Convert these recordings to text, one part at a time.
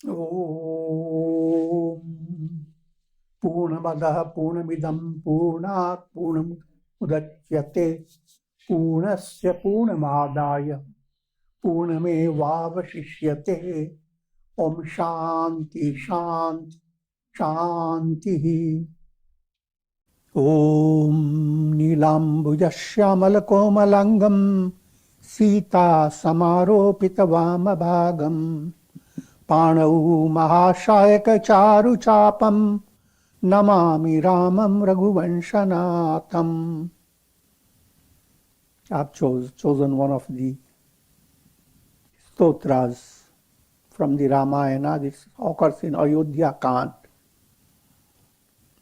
Om Purnamadaha Purnamidam Purnat Purnamudachyate Purnasya Purnamadaya Purnamevavashishyate Om Shanti Shanti Shanti. Om Nilambujasyamalakomalangam Sita Samaropitavamabhagam Panau Mahashayaka Charu Chapam Namami Ramam Raghuvanshanatham. I've chosen one of the stotras from the Ramayana. This occurs in Ayodhya Kand.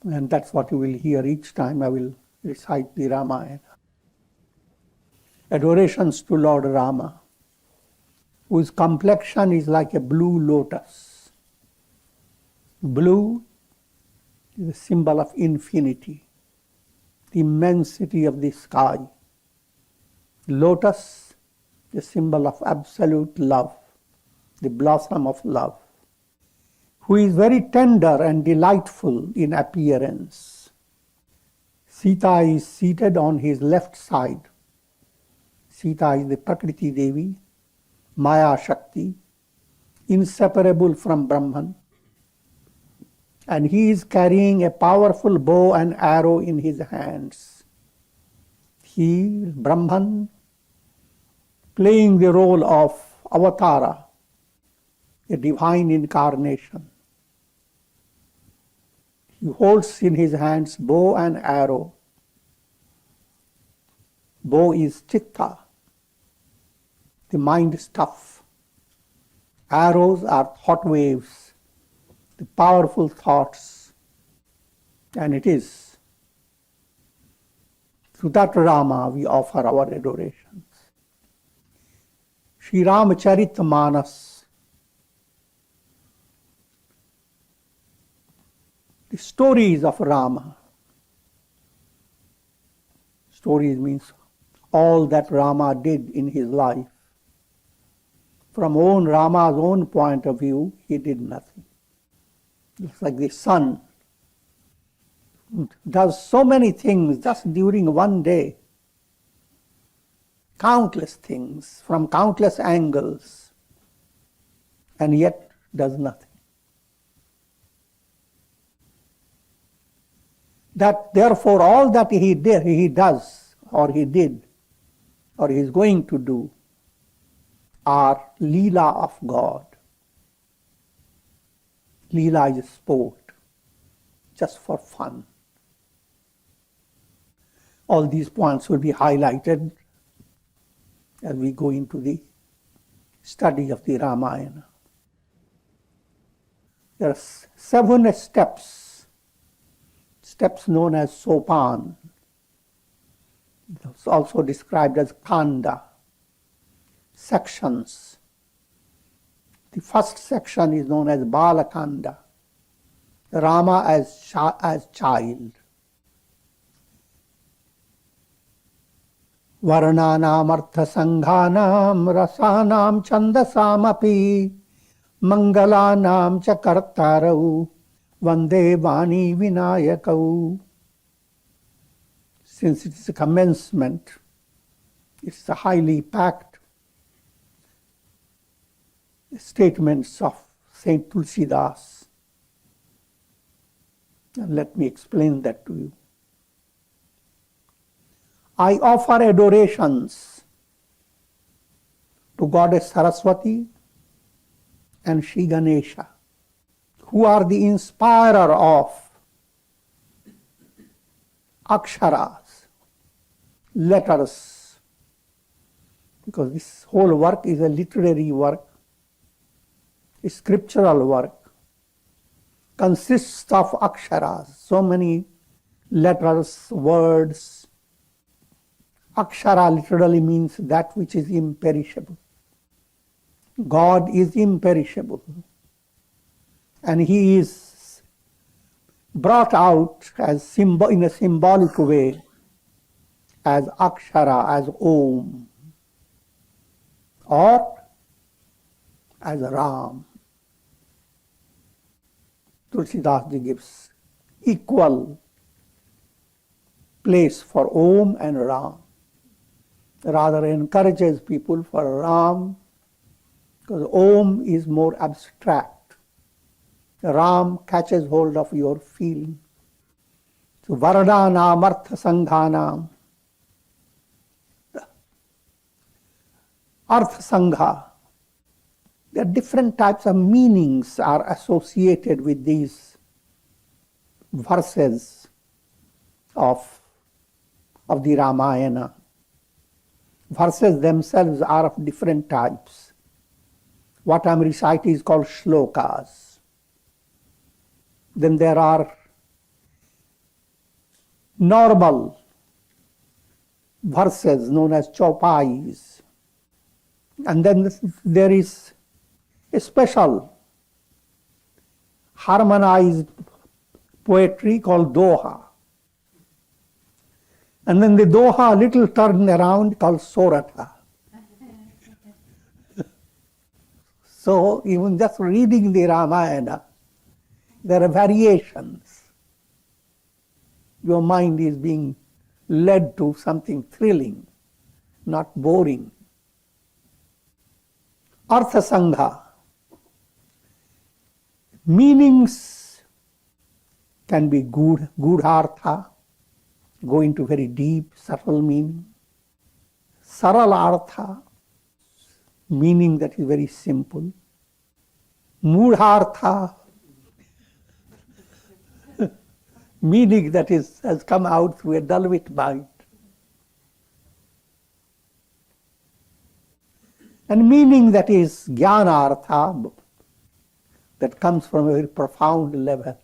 And that's what you will hear each time I will recite the Ramayana. Adorations to Lord Rama, whose complexion is like a blue lotus. Blue is a symbol of infinity, the immensity of the sky. Lotus, the symbol of absolute love, the blossom of love, who is very tender and delightful in appearance. Sita is seated on his left side. Sita is the Prakriti Devi, Maya Shakti, inseparable from Brahman. And he is carrying a powerful bow and arrow in his hands. He, Brahman, playing the role of Avatara, a divine incarnation. He holds in his hands bow and arrow. Bow is chitta, the mind stuff. Arrows are thought waves, the powerful thoughts. And it is to that Rama we offer our adorations. Shri Ramacharita-manas, the stories of Rama. Stories means all that Rama did in his life. From Rama's own point of view, he did nothing. It's like the sun does so many things just during one day. Countless things from countless angles, and yet does nothing. That therefore all that he does, or he did, or he is going to do, are Leela of God. Leela is sport, just for fun. All these points will be highlighted as we go into the study of the Ramayana. There are 7 steps known as Sopan. It's also described as Kanda, sections. The first section is known as Balakanda, Rama as child. Varnanam artha sanghanam rasanam chandasamapi mangalanam cha kartarau vande vani vinayakau. Since it is a commencement, it's a highly packed statements of Saint Tulsidas. And let me explain that to you. I offer adorations to Goddess Saraswati and Shri Ganesha, who are the inspirer of aksharas, letters, because this whole work is a literary work, a scriptural work, consists of aksharas, so many letters, words. Akshara literally means that which is imperishable. God is imperishable, and he is brought out as in a symbolic way as Akshara, as Om, or as Ram. Tulsidas ji gives equal place for Om and Ram. Rather encourages people for Ram, because Om is more abstract. Ram catches hold of your feeling. So Vardhanam Artha Sanghanam. Artha Sangha. There are different types of meanings are associated with these verses of the Ramayana. Verses themselves are of different types. What I am reciting is called shlokas. Then there are normal verses known as chaupais. And then there is a special harmonized poetry called doha. And then the doha, a little turned around, called sorata. So even just reading the Ramayana, there are variations. Your mind is being led to something thrilling, not boring. Artha Sangha. Meanings can be good artha, go into very deep, subtle meaning. Saral artha, meaning that is very simple. Mudhartha, meaning that has come out through a dull-wit mind. And meaning that is jnanartha, that comes from a very profound level.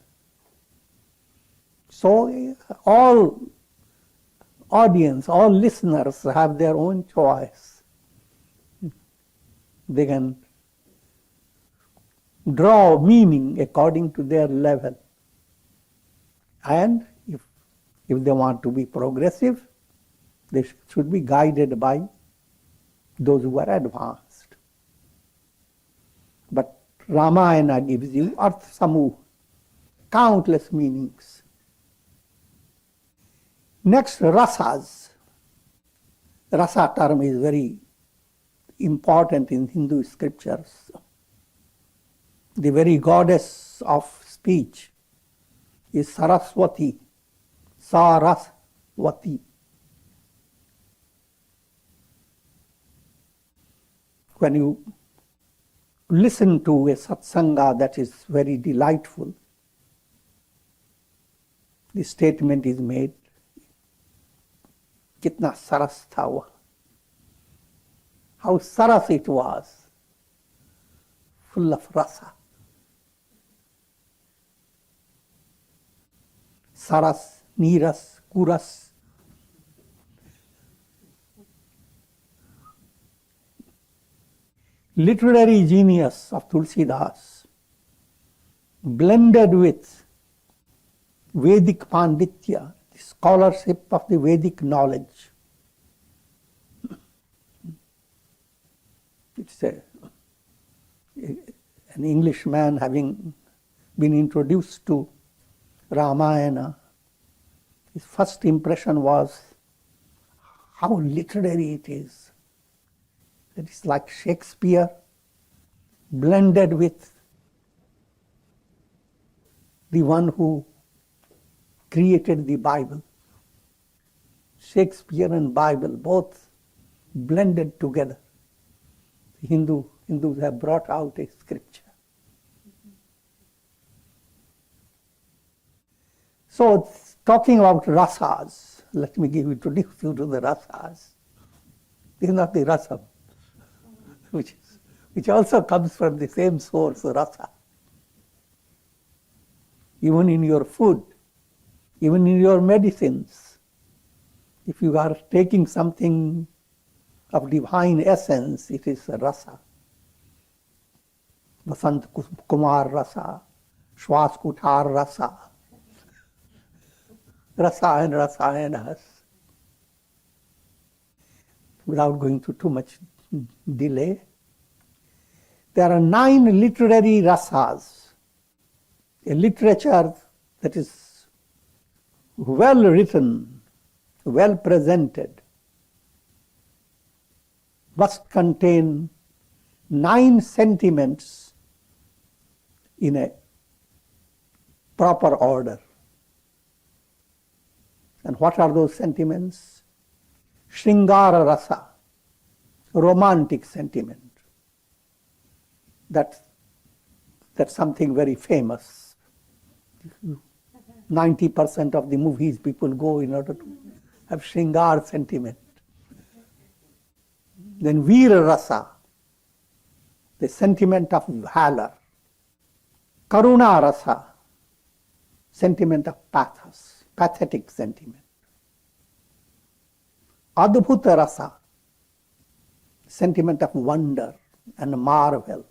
So all audience, all listeners have their own choice. They can draw meaning according to their level. And if they want to be progressive, they should be guided by those who are advanced. But Ramayana gives you Artha Samuh, countless meanings. Next, rasas. Rasa term is very important in Hindu scriptures. The very goddess of speech is Saraswati, Saraswati. When you listen to a satsanga that is very delightful, the statement is made, Kitna saras tha wo. How saras it was, full of rasa. Saras, Niras, Kuras. Literary genius of Tulsidas, blended with Vedic Panditya, the scholarship of the Vedic knowledge. It's an Englishman having been introduced to Ramayana. His first impression was how literary it is. It is like Shakespeare blended with the one who created the Bible. Shakespeare and Bible both blended together. The Hindus have brought out a scripture. So talking about rasas, let me introduce you to the rasas. This is not the rasa, which also comes from the same source, rasa. Even in your food, even in your medicines, if you are taking something of divine essence, it is rasa. Vasant Kumar rasa, Shwas Kuthar rasa, Rasayan Rasayanas. Without going through too much delay, there are 9 literary rasas. A literature that is well written, well presented, must contain 9 sentiments in a proper order. And what are those sentiments? Shringara rasa, romantic sentiment. That's something very famous. 90% of the movies people go in order to have Shringar sentiment. Then Veera rasa, the sentiment of valor. Karuna rasa, sentiment of pathos, pathetic sentiment. Adbhuta rasa, sentiment of wonder and marvel.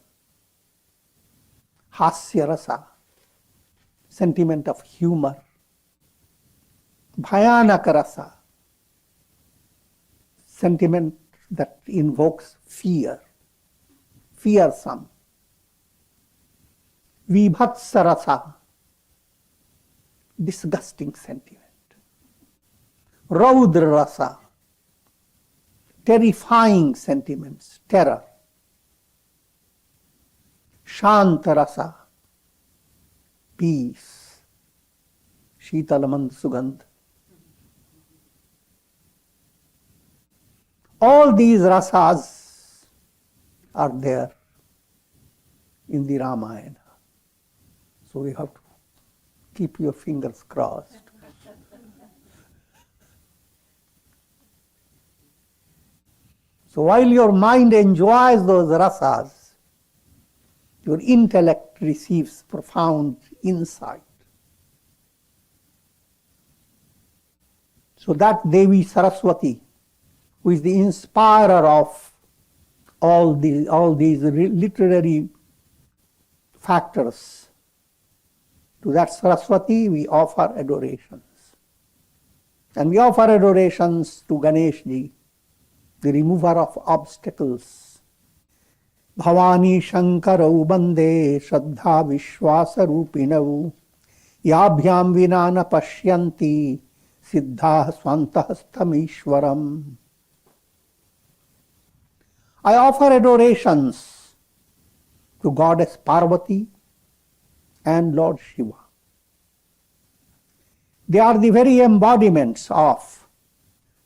Hasya rasa, sentiment of humor. Bhayanaka rasa, sentiment that invokes fear, fearsome. Vibhatsa rasa, disgusting sentiment. Raudra rasa, terrifying sentiments, terror. Shanta rasa, peace. Shitalamand sugandh. All these rasas are there in the Ramayana. So you have to keep your fingers crossed. So while your mind enjoys those rasas, your intellect receives profound insight. So that Devi Saraswati, who is the inspirer of all these literary factors, to that Saraswati we offer adorations. And we offer adorations to Ganeshji, the remover of obstacles. Bhavani Shankarau Bande Shraddha Vishwasa Rupinau Yabhyam Vinana Pashyanti Siddha Swantahastamishwaram. I offer adorations to Goddess Parvati and Lord Shiva. They are the very embodiments of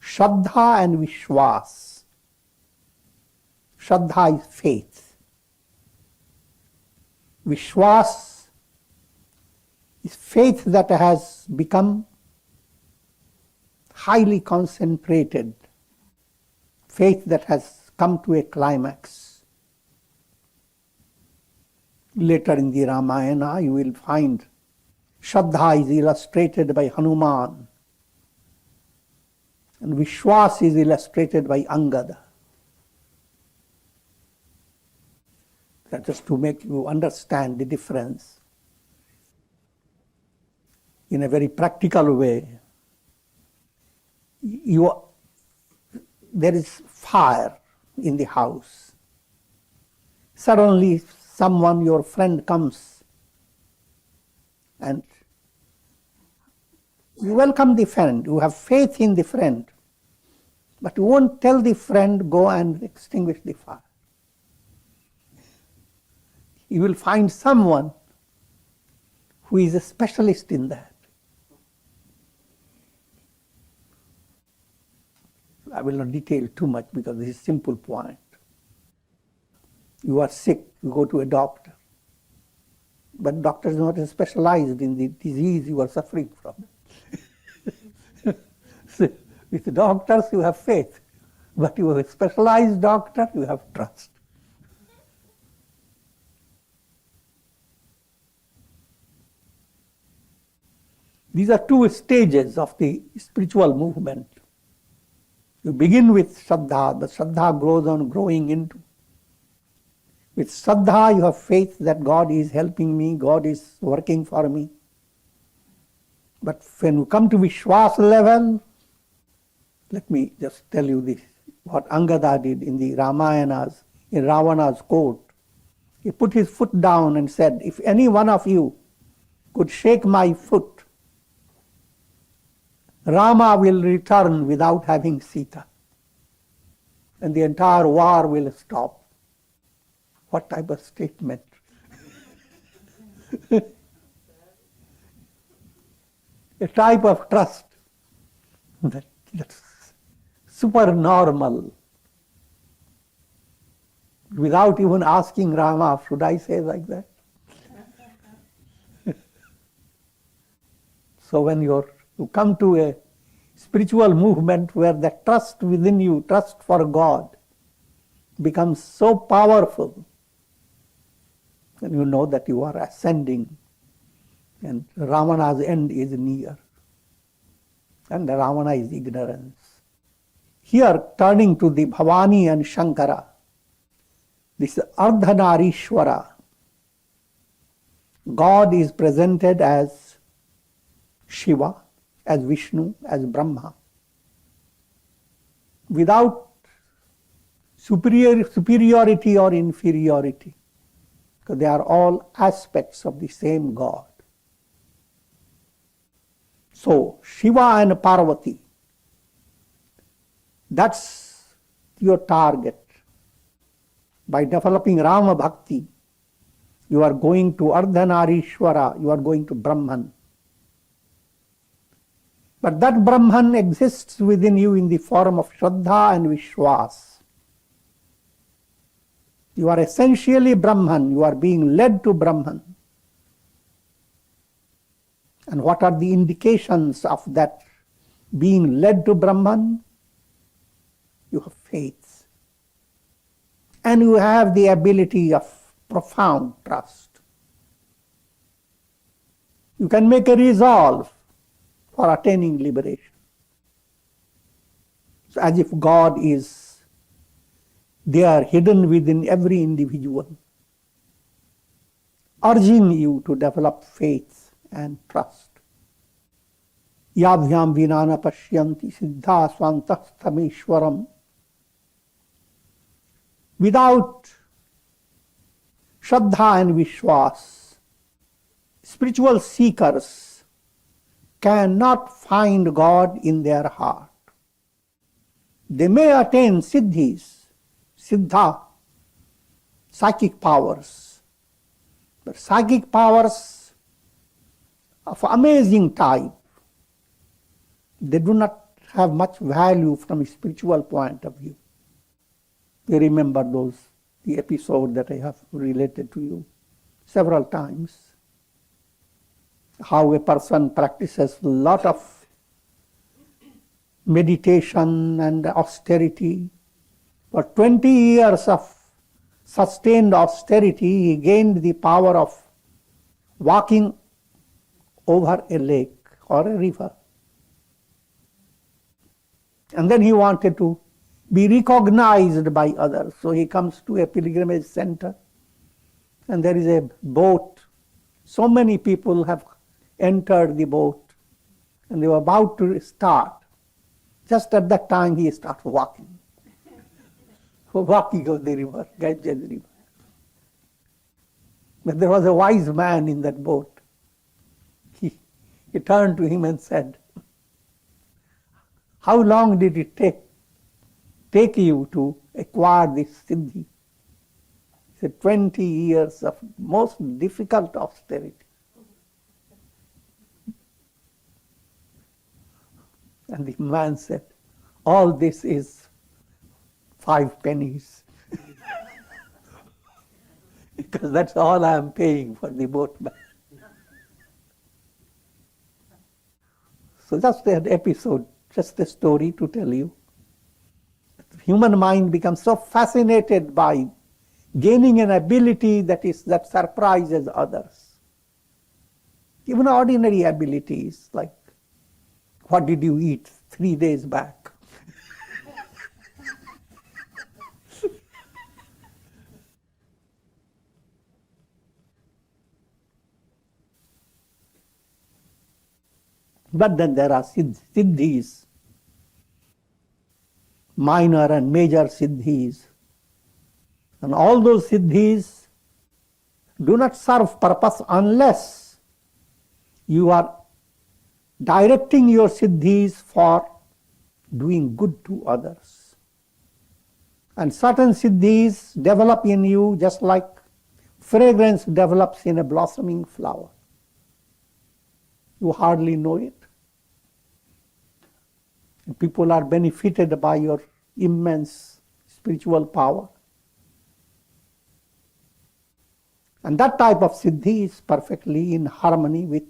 Shraddha and Vishwas. Shraddha is faith. Vishwas is faith that has become highly concentrated, faith that has come to a climax. Later in the Ramayana, you will find Shraddha is illustrated by Hanuman, and Vishwas is illustrated by Angada. That just to make you understand the difference in a very practical way. There is fire in the house. Suddenly someone, your friend, comes and you welcome the friend, you have faith in the friend, but you won't tell the friend, go and extinguish the fire. You will find someone who is a specialist in that. I will not detail too much because this is a simple point. You are sick, you go to a doctor. But doctor is not specialized in the disease you are suffering from. So with doctors you have faith, but you have a specialized doctor, you have trust. These are two stages of the spiritual movement. You begin with Shraddha, but Shraddha grows on growing into. With Shraddha you have faith that God is helping me, God is working for me. But when you come to Vishwas level, let me just tell you this, what Angada did in the Ramayanas, in Ravana's court. He put his foot down and said, if any one of you could shake my foot, Rama will return without having Sita. And the entire war will stop. What type of statement? A type of trust that's super normal. Without even asking Rama, should I say like that? So when you come to a spiritual movement where the trust within you, trust for God, becomes so powerful, then you know that you are ascending and Ravana's end is near. And Ravana is ignorance. Here, turning to the Bhavani and Shankara, this Ardhanarishwara, God is presented as Shiva, as Vishnu, as Brahma, without superiority or inferiority, because they are all aspects of the same God. So, Shiva and Parvati, that's your target. By developing Rama Bhakti, you are going to Ardhanarishwara, you are going to Brahman. But that Brahman exists within you in the form of Shraddha and Vishwas. You are essentially Brahman, you are being led to Brahman. And what are the indications of that being led to Brahman? You have faith. And you have the ability of profound trust. You can make a resolve for attaining liberation. So as if God is there hidden within every individual, urging you to develop faith and trust. Yabhyam vinana pashyanti siddha swantastameshwaram. Without Shraddha and Vishwas, spiritual seekers cannot find God in their heart. They may attain siddhis, siddha, psychic powers, but psychic powers of amazing type, they do not have much value from a spiritual point of view. You remember the episode that I have related to you several times. How a person practices a lot of meditation and austerity. For 20 years of sustained austerity, he gained the power of walking over a lake or a river. And then he wanted to be recognized by others. So he comes to a pilgrimage center and there is a boat. So many people have entered the boat and they were about to start. Just at that time he starts walking. Walking on the river, Ganges river. But there was a wise man in that boat. He turned to him and said, "How long did it take you to acquire this siddhi?" He said, 20 years of most difficult austerity. And the man said, "All this is 5 pennies." Because that's all I am paying for the boatman. So that's the episode, just a story to tell you. The human mind becomes so fascinated by gaining an ability that surprises others. Even ordinary abilities like, what did you eat 3 days back? But then there are siddhis, minor and major siddhis. And all those siddhis do not serve purpose unless You are directing your siddhis for doing good to others. And certain siddhis develop in you just like fragrance develops in a blossoming flower. You hardly know it. And people are benefited by your immense spiritual power. And that type of siddhi is perfectly in harmony with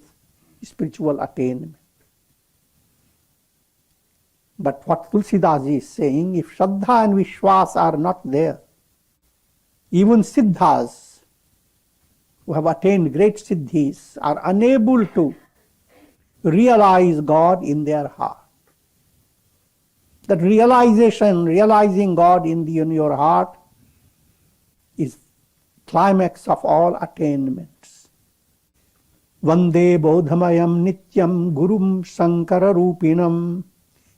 spiritual attainment. But what Tulsidas is saying, if Shraddha and Vishwas are not there, even siddhas who have attained great siddhis are unable to realize God in their heart. That realization, realizing God in your heart, is climax of all attainments. Vande bodhamayam nityam gurum sankara rupinam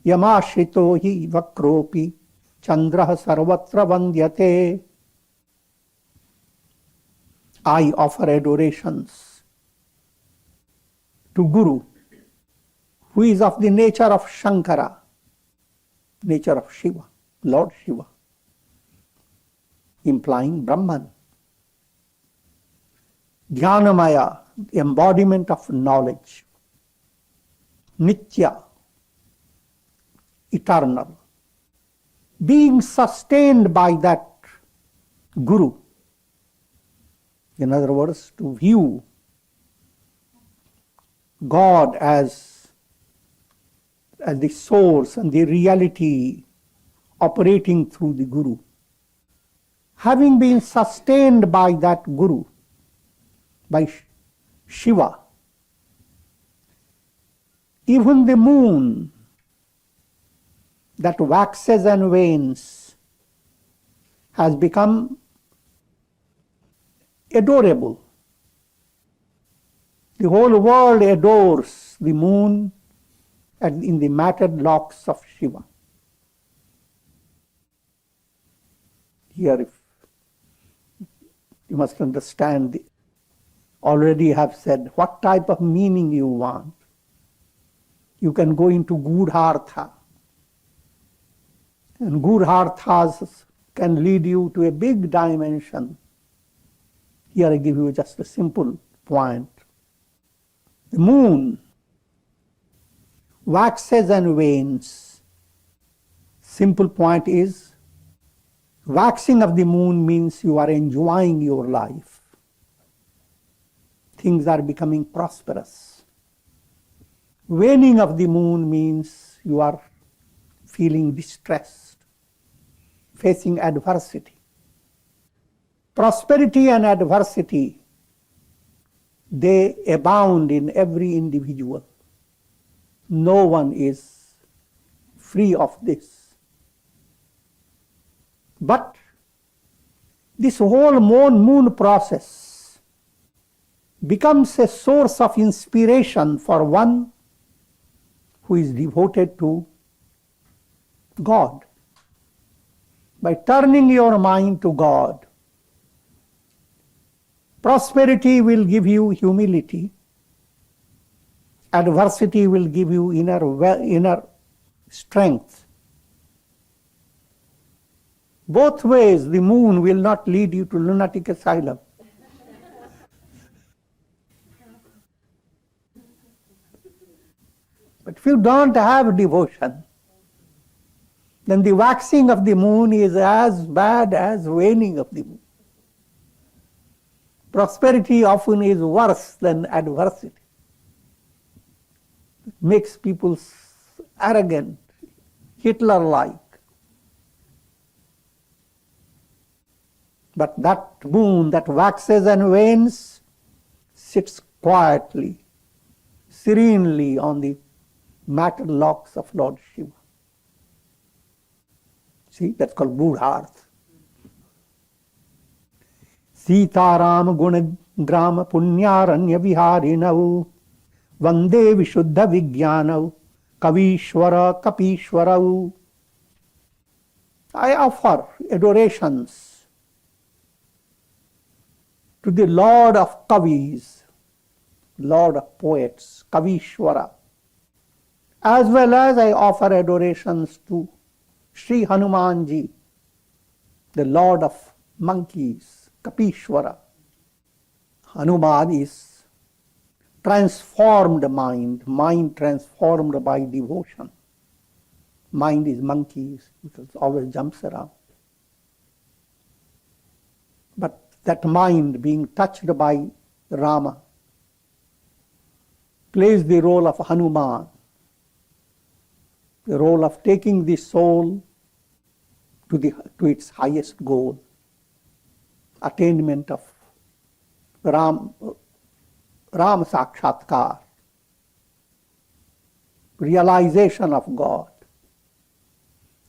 yamashrito hi vakropi chandraha sarvatra vandyate. I offer adorations to Guru, who is of the nature of Shankara, nature of Shiva, Lord Shiva, implying Brahman. Jnanamaya, the embodiment of knowledge. Nitya, eternal. Being sustained by that Guru. In other words, to view God as the source and the reality operating through the Guru. Having been sustained by that Guru, by Shiva, even the moon that waxes and wanes has become adorable. The whole world adores the moon and in the matted locks of Shiva. Here, if you must understand, already have said what type of meaning you want. You can go into Gudhartha. And Gudharthas can lead you to a big dimension. Here I give you just a simple point. The moon waxes and wanes. Simple point is, waxing of the moon means you are enjoying your life. Things are becoming prosperous. Waning of the moon means you are feeling distressed, facing adversity. Prosperity and adversity, they abound in every individual. No one is free of this. But this whole moon process becomes a source of inspiration for one who is devoted to God. By turning your mind to God, prosperity will give you humility. Adversity will give you inner strength. Both ways, the moon will not lead you to lunatic asylum. But if you don't have devotion, then the waxing of the moon is as bad as waning of the moon. Prosperity often is worse than adversity. It makes people arrogant, Hitler-like. But that moon that waxes and wanes sits quietly, serenely on the matted locks of Lord Shiva. See, that's called Gudhartha. Sitaram Gunagrama Punyaranya Viharinau Vande Vishuddha Vijnanau Kavishwara Kapishwarau. I offer adorations to the Lord of Kavis, Lord of poets, Kavishwara. As well as I offer adorations to Sri Hanumanji, the Lord of monkeys, Kapishwara. Hanuman is transformed mind, mind transformed by devotion. Mind is monkeys, because it always jumps around. But that mind being touched by Rama plays the role of Hanuman, the role of taking the soul to its highest goal, attainment of Ram Sakshatkar, realization of God.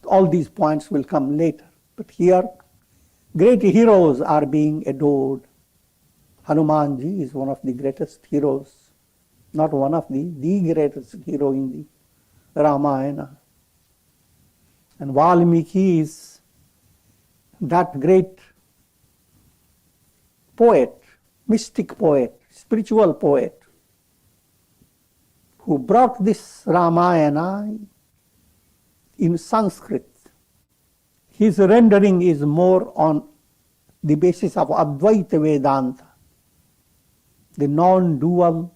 All these points will come later. But here, great heroes are being adored. Hanumanji is one of the greatest heroes, not one of the greatest hero in the Ramayana. And Valmiki is that great poet, mystic poet, spiritual poet, who brought this Ramayana in Sanskrit. His rendering is more on the basis of Advaita Vedanta, the non-dual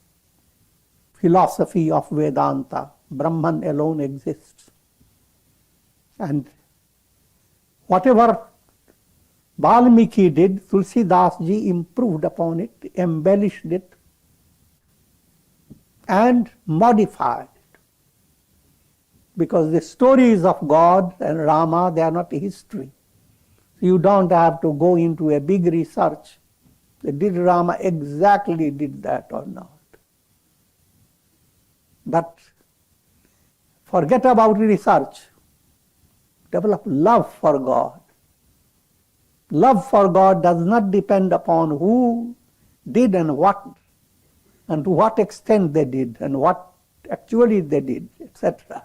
philosophy of Vedanta. Brahman alone exists. And whatever Valmiki did, Tulsidas ji improved upon it, embellished it, and modified it. Because the stories of God and Rama, they are not history. You don't have to go into a big research. Did Rama exactly did that or not? But forget about research. Develop love for God. Love for God does not depend upon who did and to what extent they did, and what actually they did, etc.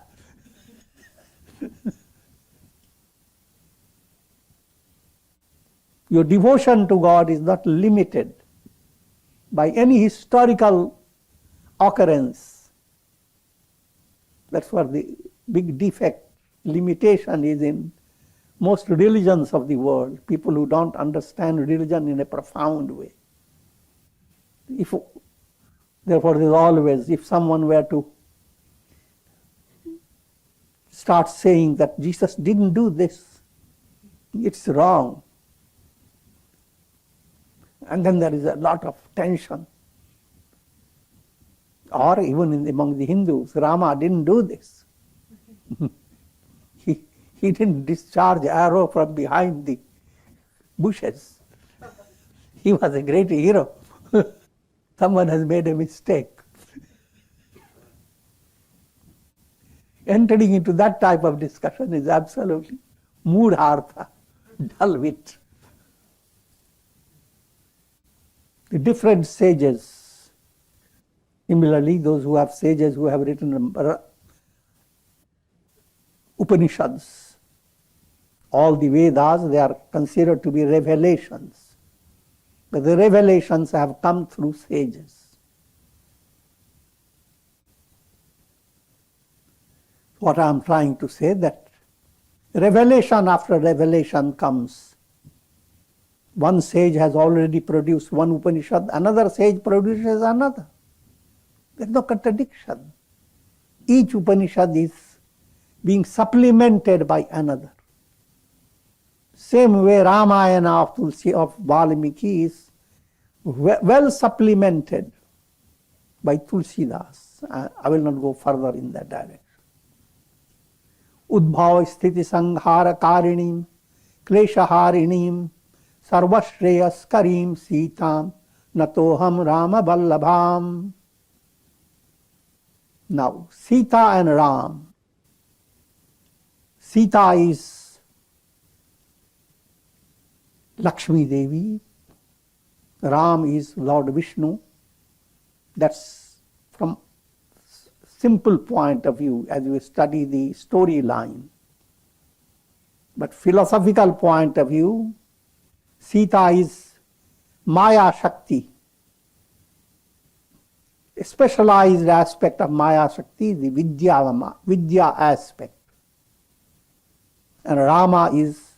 Your devotion to God is not limited by any historical occurrence. That's what the big defect, limitation is in most religions of the world, people who don't understand religion in a profound way. Therefore, there's always, if someone were to start saying that Jesus didn't do this, it's wrong. And then there is a lot of tension. Or even among the Hindus, Rama didn't do this. He didn't discharge arrow from behind the bushes. He was a great hero. Someone has made a mistake. Entering into that type of discussion is absolutely moodhartha, dull wit. The different sages, similarly those who have sages who have written Upanishads, all the Vedas, they are considered to be revelations. But the revelations have come through sages. What I am trying to say, that revelation after revelation comes. One sage has already produced one Upanishad, another sage produces another. There is no contradiction. Each Upanishad is being supplemented by another. Same way Ramayana of Valmiki is well supplemented by Tulsidas. I will not go further in that direction. Udbhava sthiti sanghara karinim, kleshaharinim, sarvashreyaskarim sitam, natoham rama vallabham. Now, Sita and Ram. Sita is Lakshmi Devi. Ram is Lord Vishnu. That's from simple point of view as we study the storyline. But philosophical point of view, Sita is Maya Shakti. a specialized aspect of Maya Shakti, the Vidya aspect. And Rama is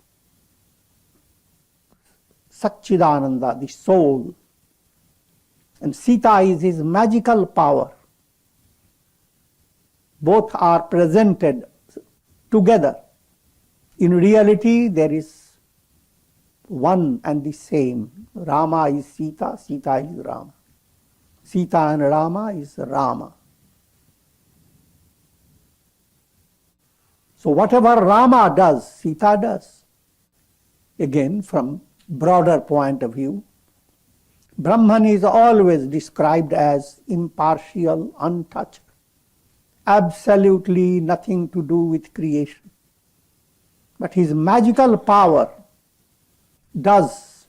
Satchidananda, the soul. And Sita is his magical power. Both are presented together. In reality, there is one and the same. Rama is Sita, Sita is Rama. Sita and Rama is Rama. So whatever Rama does, Sita does. Again, from broader point of view, Brahman is always described as impartial, untouched, absolutely nothing to do with creation. But his magical power does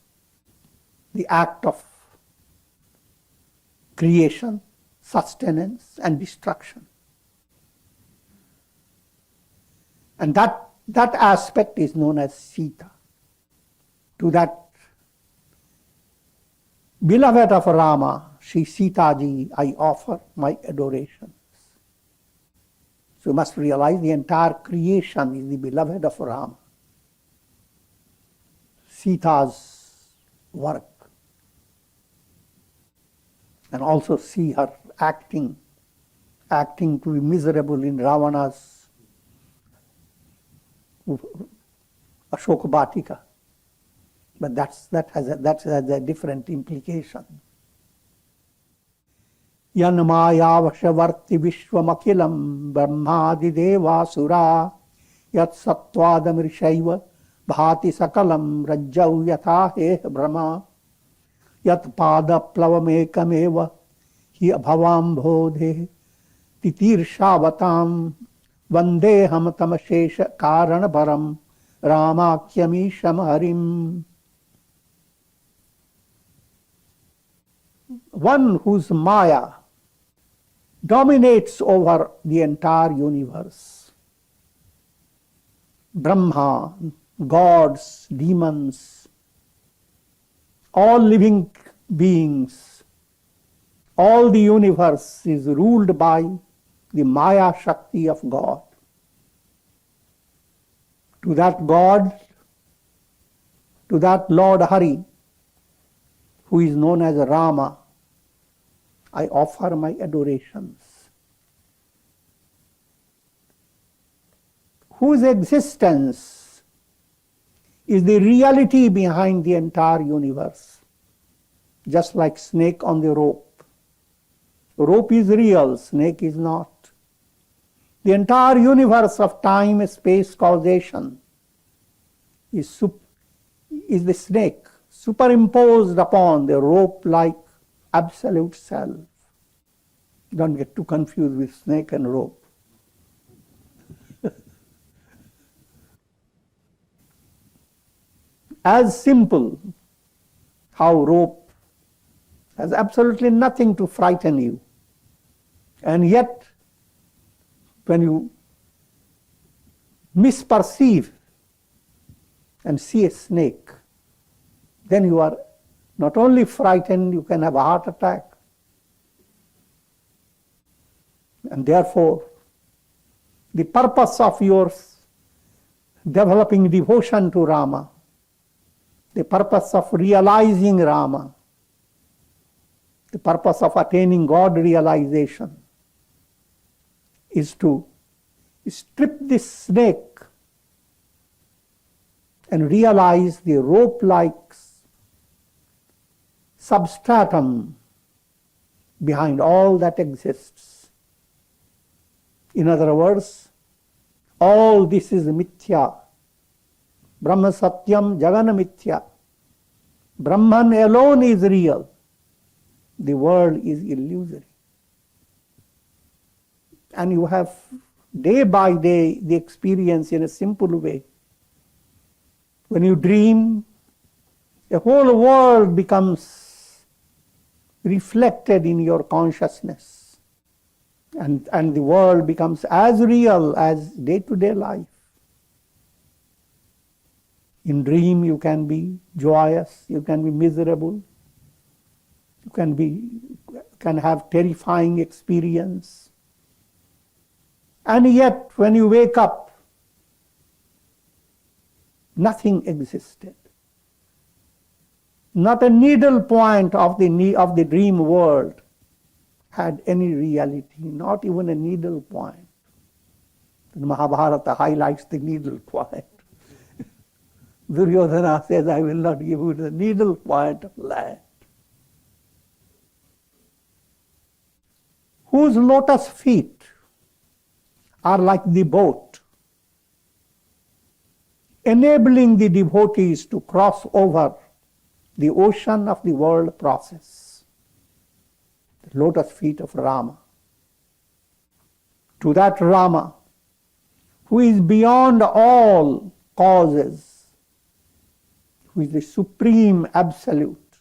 the act of creation, sustenance, and destruction. And that aspect is known as Sita. To that beloved of Rama, Shri Sita Ji, I offer my adorations. So you must realize the entire creation is the beloved of Rama. Sita's work. And also see her acting to be miserable in Ravana's Ashoka Batika. But that has a different implication. Yanmaya vashavarti vishwamakilam brahmadi deva sura yat sattvadam rishaiva bhati sakalam rajjau yatha he brahma yat pada plavamekameva hi abhavam bodhe titirshaavatam vandeham tamashesha karana param ramakyamisham harim. One whose Maya dominates over the entire universe. Brahma, gods, demons, all living beings, all the universe is ruled by the Maya Shakti of God. To that God, to that Lord Hari, who is known as Rama, I offer my adorations. Whose existence is the reality behind the entire universe. Just like snake on the rope. Rope is real, snake is not. The entire universe of time, space, causation is the snake superimposed upon the rope-like absolute self. Don't get too confused with snake and rope. As simple how rope has absolutely nothing to frighten you. And yet, when you misperceive and see a snake, then you are not only frightened, you can have a heart attack. And therefore, the purpose of yours developing devotion to Rama, the purpose of realizing Rama, the purpose of attaining God realization is to strip this snake and realize the rope-like substratum behind all that exists. In other words, all this is mithya. Brahma satyam jagana mithya. Brahman alone is real. The world is illusory. And you have day by day the experience in a simple way. When you dream, the whole world becomes reflected in your consciousness. And the world becomes as real as day-to-day life. In dream you can be joyous, you can be miserable, you can be can have terrifying experience. And yet, when you wake up, nothing existed. Not a needle point of the dream world had any reality, not even a needle point. The Mahabharata highlights the needle point. Duryodhana says, I will not give you the needle point of land. Whose lotus feet are like the boat, enabling the devotees to cross over the ocean of the world process. The lotus feet of Rama. To that Rama, who is beyond all causes, who is the supreme absolute.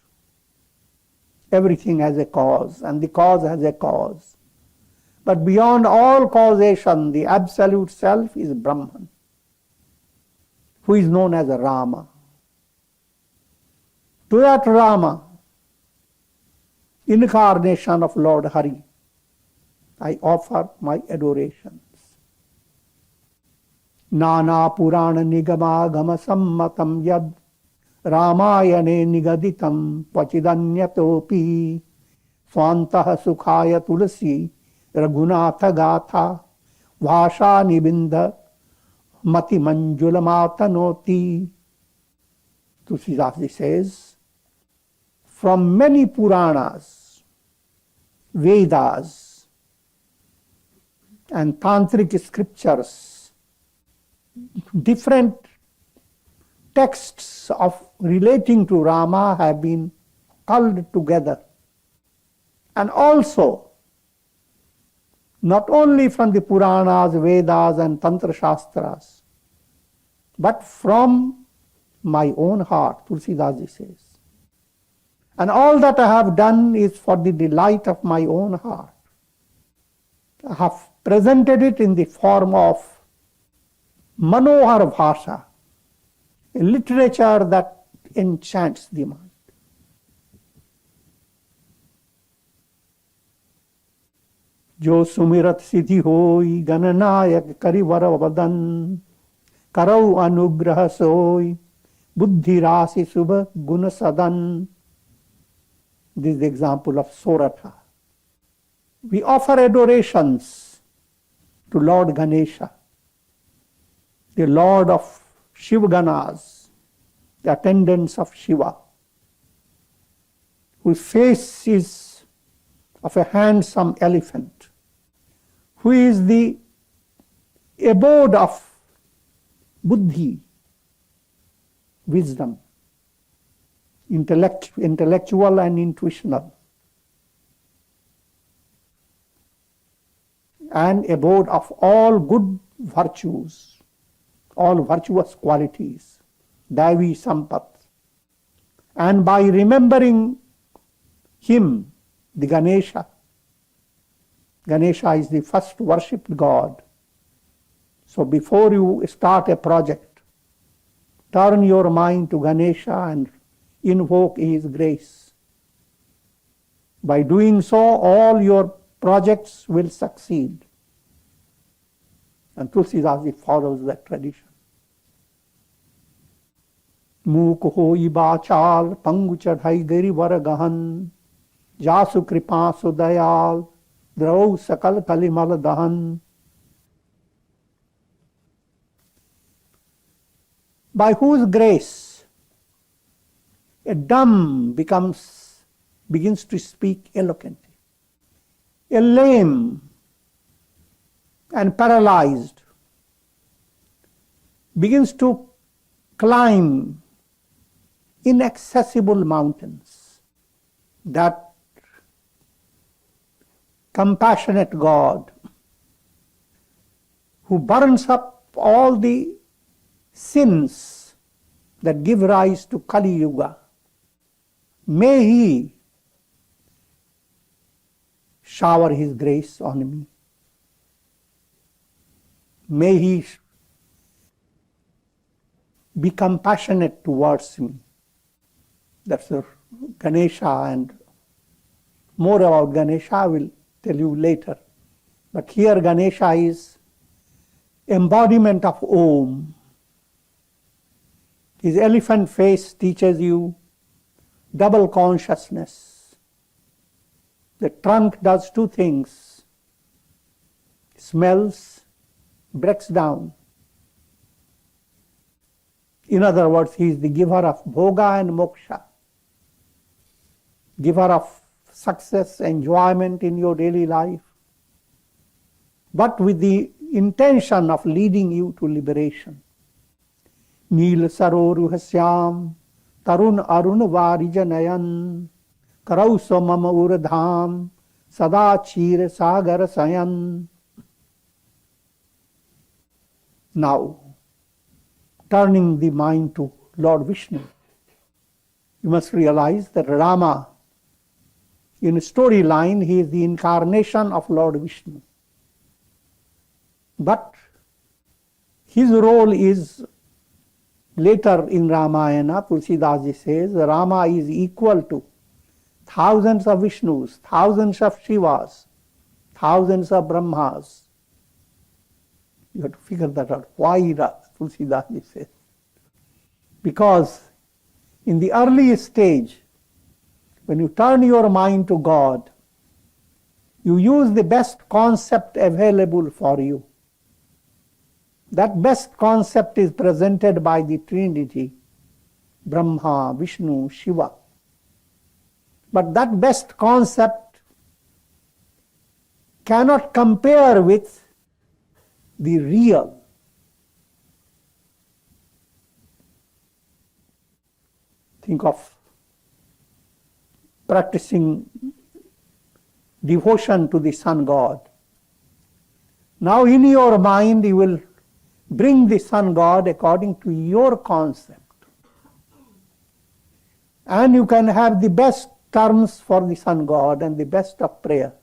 Everything has a cause, and the cause has a cause. But beyond all causation, the absolute self is Brahman, who is known as Rama. To that Rama, incarnation of Lord Hari, I offer my adorations. Nana Purana Nigama Gama Sammatam Yad Ramayane Nigaditam Pachidanyatopi Swantaha Sukhaya Tulasi Raghunatha Gatha Vasha Nibinda Mati Manjulamata Noti. Tulsidasi says, from many Puranas, Vedas, and Tantric scriptures, different texts of relating to Rama have been culled together. And also, not only from the Puranas, Vedas and Tantra Shastras, but from my own heart, Tulsidasi says. And all that I have done is for the delight of my own heart. I have presented it in the form of Manohar Bhasha, a literature that enchants the mind. Jo sumirat siddhi hoi gananayak karivara vadan karau anugraha soy buddhi rasi subha guna sadan. This is the example of Soratha. We offer adorations to Lord Ganesha, the Lord of Shivaganas, the attendants of Shiva, whose face is of a handsome elephant, who is the abode of buddhi, wisdom, intellectual and intuitional, and abode of all good virtues, all virtuous qualities, Daivi Sampat. And by remembering him, the Ganesha, Ganesha is the first worshipped God. So before you start a project, turn your mind to Ganesha and invoke his grace. By doing so, all your projects will succeed. And Tulsidasi follows that tradition. Mook hoi bachal, pangu chadhai gari var gahan, jasu kripa sudayal, drau sakal kalimal dahan. By whose grace a dumb begins to speak eloquently. A lame and paralyzed begins to climb inaccessible mountains. That compassionate God who burns up all the sins that give rise to Kali Yuga, may He shower His grace on me. May He be compassionate towards me. That's Ganesha and More about Ganesha I will tell you later. But here Ganesha is embodiment of Om. His elephant face teaches you double consciousness. The trunk does two things: smells, breaks down. In other words, he is the giver of bhoga and moksha, giver of success, enjoyment in your daily life, but with the intention of leading you to liberation. Neel saroruhasyam tarun arun varijanayan karauso mama uradham sada chir sagar sayan. Now, turning the mind to Lord Vishnu, you must realize that Rama, in storyline, he is the incarnation of Lord Vishnu. But his role is, later in Ramayana, Tulsidas ji says, Rama is equal to thousands of Vishnus, thousands of Shivas, thousands of Brahmas. You have to figure that out. Why Tulsidas ji says? Because in the early stage, when you turn your mind to God, you use the best concept available for you. That best concept is presented by the Trinity, Brahma, Vishnu, Shiva. But that best concept cannot compare with the real. Think of practicing devotion to the sun god. Now in your mind you will bring the sun god according to your concept. And you can have the best terms for the sun god and the best of prayer.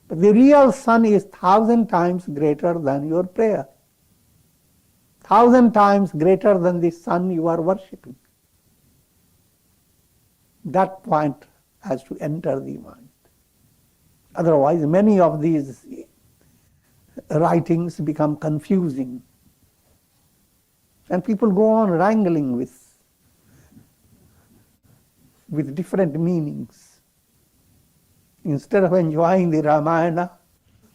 But the real sun is 1,000 times greater than your prayer. 1,000 times greater than the sun you are worshipping. That point has to enter the mind. Otherwise, many of these writings become confusing. And people go on wrangling with different meanings. Instead of enjoying the Ramayana,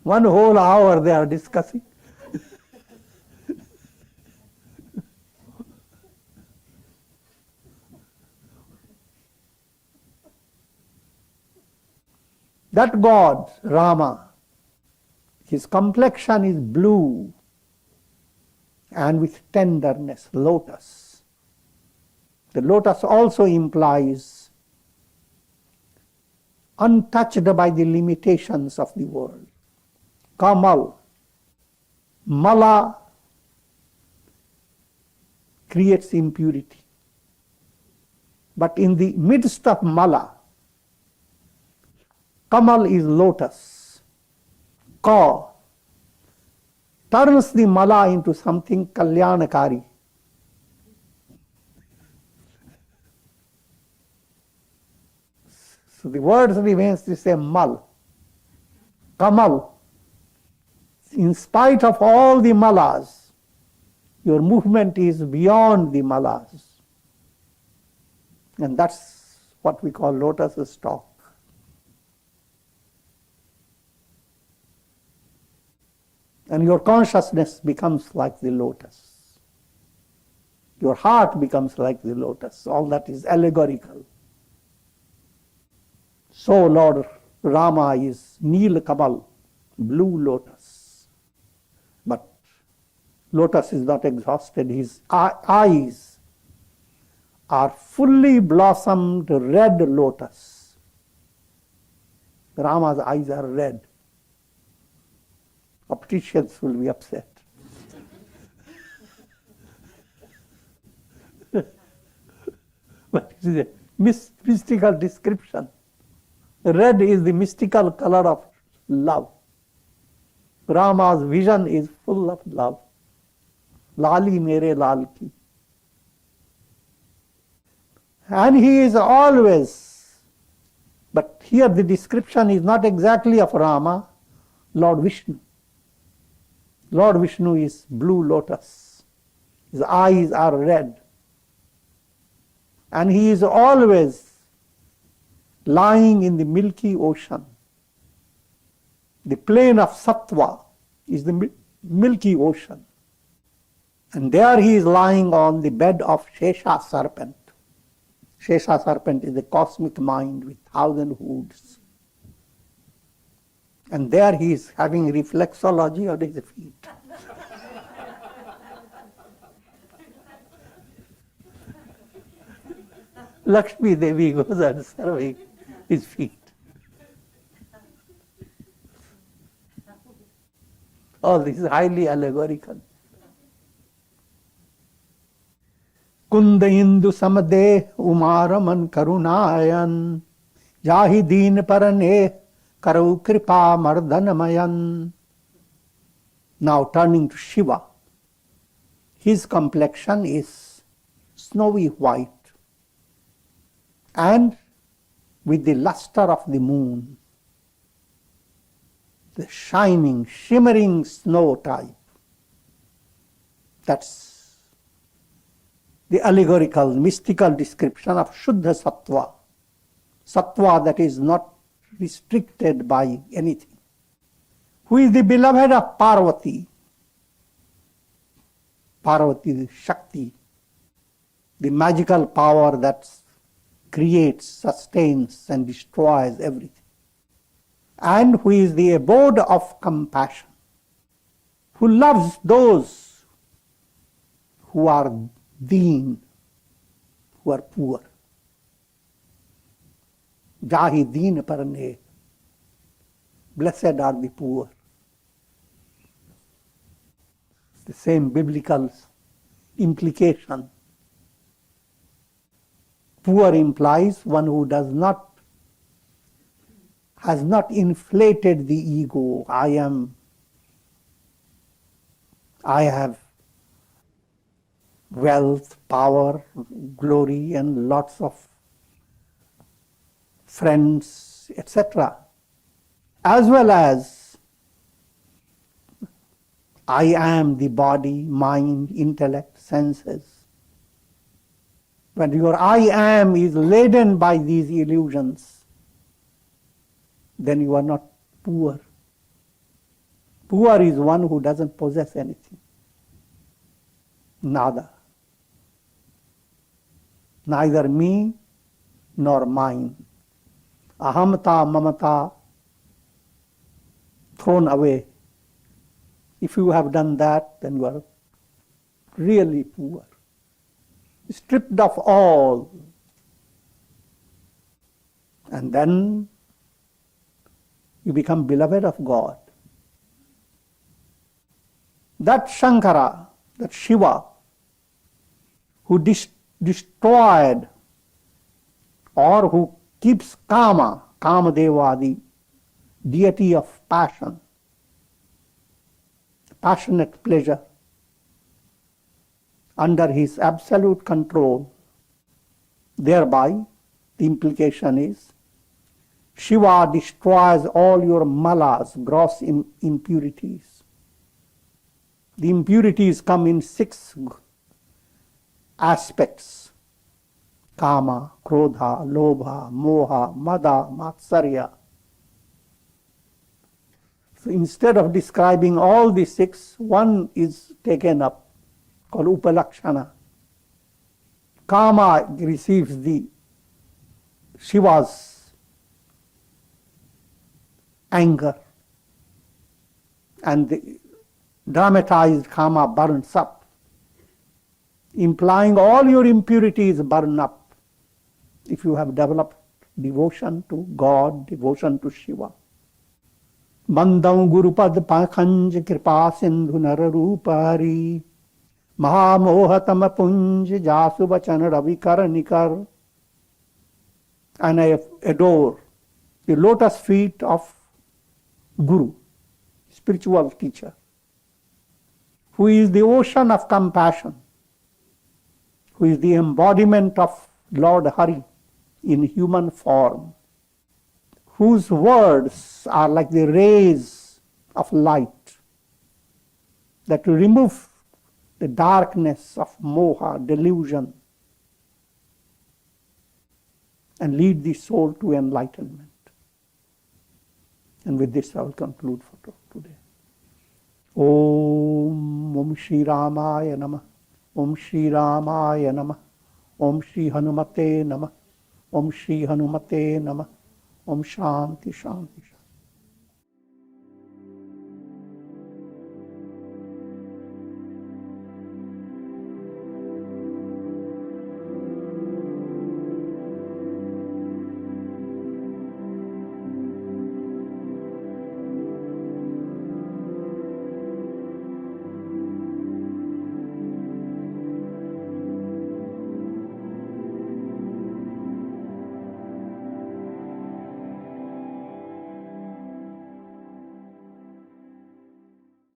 one whole hour they are discussing. That God, Rama, his complexion is blue and with tenderness, lotus. The lotus also implies untouched by the limitations of the world. Kamal, mala creates impurity. But in the midst of mala, Kamal is lotus. Ka turns the mala into something kalyanakari. So the word remains the same, mal. Kamal. In spite of all the malas, your movement is beyond the malas. And that's what we call lotus stalk. And your consciousness becomes like the lotus. Your heart becomes like the lotus. All that is allegorical. So Lord Rama is Neel Kamal, blue lotus. But lotus is not exhausted. His eyes are fully blossomed red lotus. Rama's eyes are red. Opticians will be upset. But it is a mystical description. Red is the mystical color of love. Rama's vision is full of love. Lali mere lal ki. And he is always But here the description is not exactly of Rama, Lord Vishnu. Lord Vishnu is blue lotus. His eyes are red. And he is always lying in the milky ocean. The plain of Sattva is the milky ocean. And there he is lying on the bed of Shesha serpent. Shesha serpent is the cosmic mind with 1,000 hoods. And there he is having reflexology on his feet. Lakshmi Devi goes and serving his feet. All this is highly allegorical. कुंद इंदु समदे उमारमन करुणायन जाहि दीन परने करौ कृपा मर्दनमयन. Now turning to Shiva, his complexion is snowy white and with the luster of the moon, the shining, shimmering snow type. That's the allegorical, mystical description of Shuddha Sattva. Sattva that is not restricted by anything. Who is the beloved of Parvati? Parvati, the Shakti, the magical power that creates, sustains and destroys everything. And who is the abode of compassion, who loves those who are deen, who are poor. Jahi deen parne, blessed are the poor. The same biblical implication. Poor implies one who has not inflated the ego. I have wealth, power, glory, and lots of friends, etc. As well as I am the body, mind, intellect, senses. When your I am is laden by these illusions, then you are not poor. Poor is one who doesn't possess anything. Nada. Neither me nor mine. Ahamta, mamata, thrown away. If you have done that, then you are really poor. Stripped of all. And then you become beloved of God. That Shankara, that Shiva, who destroyed or who keeps Kama, Kamadeva, the deity of passion, passionate pleasure, under his absolute control. Thereby, the implication is, Shiva destroys all your malas, gross impurities. The impurities come in 6 aspects: Kama, Krodha, Lobha, Moha, Mada, Matsarya. So instead of describing all the 6, one is taken up, called Upalakshana. Kama receives the Shiva's anger, and the dramatized Kama burns up, implying all your impurities burn up if you have developed devotion to God, devotion to Shiva. Bandam Gurupad Pakhanj Kripa Sindhu Nara Rupari Mahamohatama Punj Jasubachan Ravikar Nikar. And I adore the lotus feet of Guru, spiritual teacher, who is the ocean of compassion, who is the embodiment of Lord Hari in human form. whose words are like the rays of light that will remove the darkness of moha, delusion, and lead the soul to enlightenment. And with this I will conclude for today. Om Shri Ramaya Namah. Om Shri Ramaya Namah. Om Shri Hanumate Namah. Om Shri Hanumate Namah. Om Shanti Shanti Shanti.